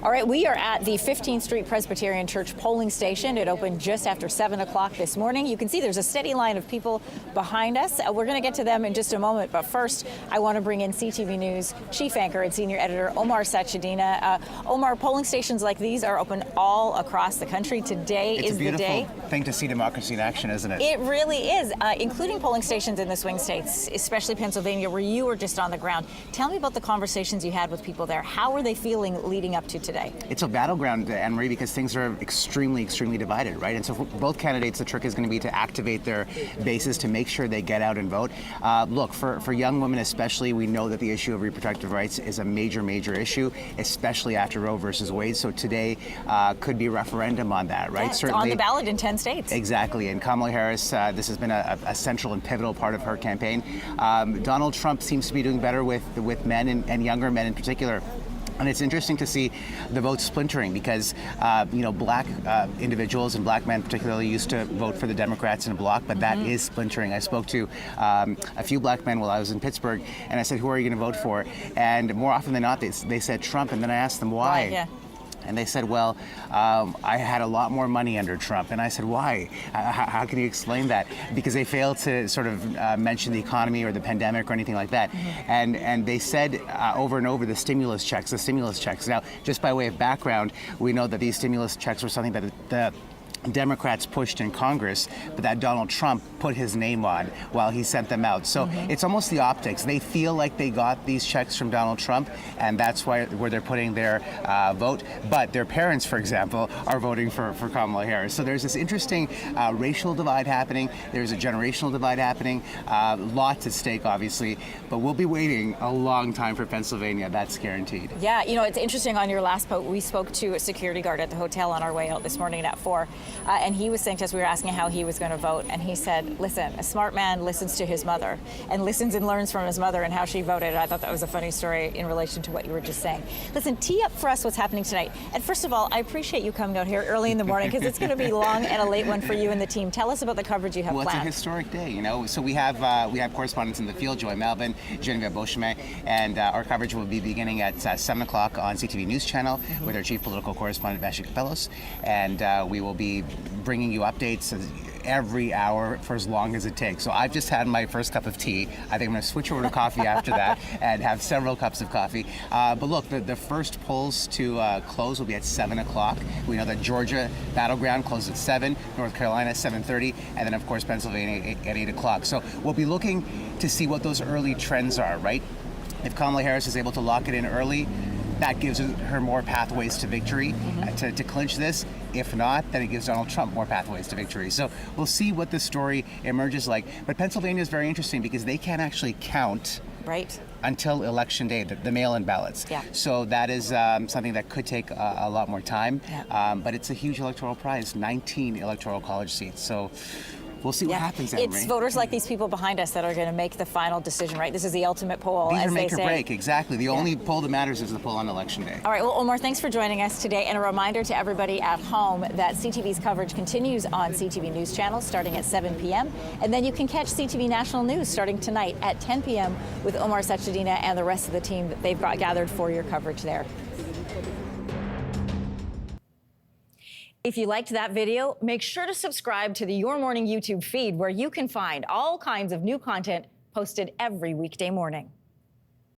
All right, we are at the 15th Street Presbyterian Church polling station. It opened just after 7 o'clock this morning. You can see there's a steady line of people behind us. We're going to get to them in just a moment, but first I want to bring in CTV News chief anchor and senior editor Omar Sachedina. Omar, polling stations like these are open all across the country. Today is the day. It's a beautiful thing to see democracy in action, isn't it? It really is, including polling stations in the swing states, especially Pennsylvania, where you were just on the ground. Tell me about the conversations you had with people there. How are they feeling leading up to today? It's a battleground, Anne-Marie, because things are extremely divided, right? And so for both candidates, the trick is going to be to activate their bases to make sure they get out and vote. Look, for young women especially, we know that the issue of reproductive rights is a major issue, especially after Roe versus Wade. So today could be a referendum on that, right? Yeah, it's on the ballot in 10 states. Exactly. And Kamala Harris, this has been a central and pivotal part of her campaign. Donald Trump seems to be doing better with men and younger men in particular. And it's interesting to see the vote splintering because, black individuals and black men particularly used to vote for the Democrats in a block, but that is splintering. I spoke to a few black men while I was in Pittsburgh, and I said, who are you going to vote for? And more often than not, they said Trump, and then I asked them why. Yeah. And they said, well, I had a lot more money under Trump. And I said, why? How can you explain that? Because they failed to sort of mention the economy or the pandemic or anything like that. And they said over and over the stimulus checks. Now, just by way of background, we know that these stimulus checks were something that the Democrats pushed in Congress, but that Donald Trump put his name on while he sent them out. So it's almost the optics. They feel like they got these checks from Donald Trump, and that's where they're putting their vote. But their parents, for example, are voting for Kamala Harris. So there's this interesting racial divide happening. There's a generational divide happening. Lots at stake, obviously. But we'll be waiting a long time for Pennsylvania. That's guaranteed. Yeah, it's interesting. On your last vote, we spoke to a security guard at the hotel on our way out this morning at 4. And he was saying to us, we were asking how he was going to vote, and he said, listen, a smart man listens to his mother and listens and learns from his mother and how she voted. I thought that was a funny story in relation to what you were just saying. Listen, tee up for us what's happening tonight. And first of all, I appreciate you coming out here early in the morning because it's going to be long and a late one for you and the team. Tell us about the coverage you have planned. Well, it's a historic day, So we have correspondents in the field, Joy Melvin, Genevieve Beauchemin, and our coverage will be beginning at 7 o'clock on CTV News Channel with our chief political correspondent, Vashi Kapelos, and we will be bringing you updates every hour for as long as it takes. So I've just had my first cup of tea. I think I'm going to switch over to coffee after that and have several cups of coffee. But look, the first polls to close will be at 7 o'clock. We know that Georgia battleground closes at 7, North Carolina 7:30, and then of course Pennsylvania at 8 o'clock. So we'll be looking to see what those early trends are, right? If Kamala Harris is able to lock it in early, that gives her more pathways to victory to clinch this. If not, then it gives Donald Trump more pathways to victory. So we'll see what this story emerges like. But Pennsylvania is very interesting because they can't actually count until Election Day, the mail-in ballots. Yeah. So that is something that could take a lot more time. Yeah. But it's a huge electoral prize, 19 electoral college seats. So we'll see what happens, Anne-Marie. It's voters like these people behind us that are going to make the final decision, right? This is the ultimate poll, These as are they make or say. break, exactly. The only poll that matters is the poll on Election Day. All right, well, Omar, thanks for joining us today. And a reminder to everybody at home that CTV's coverage continues on CTV News Channel starting at 7 p.m. And then you can catch CTV National News starting tonight at 10 p.m. with Omar Sachedina and the rest of the team that they've got gathered for your coverage there. If you liked that video, make sure to subscribe to the Your Morning YouTube feed where you can find all kinds of new content posted every weekday morning.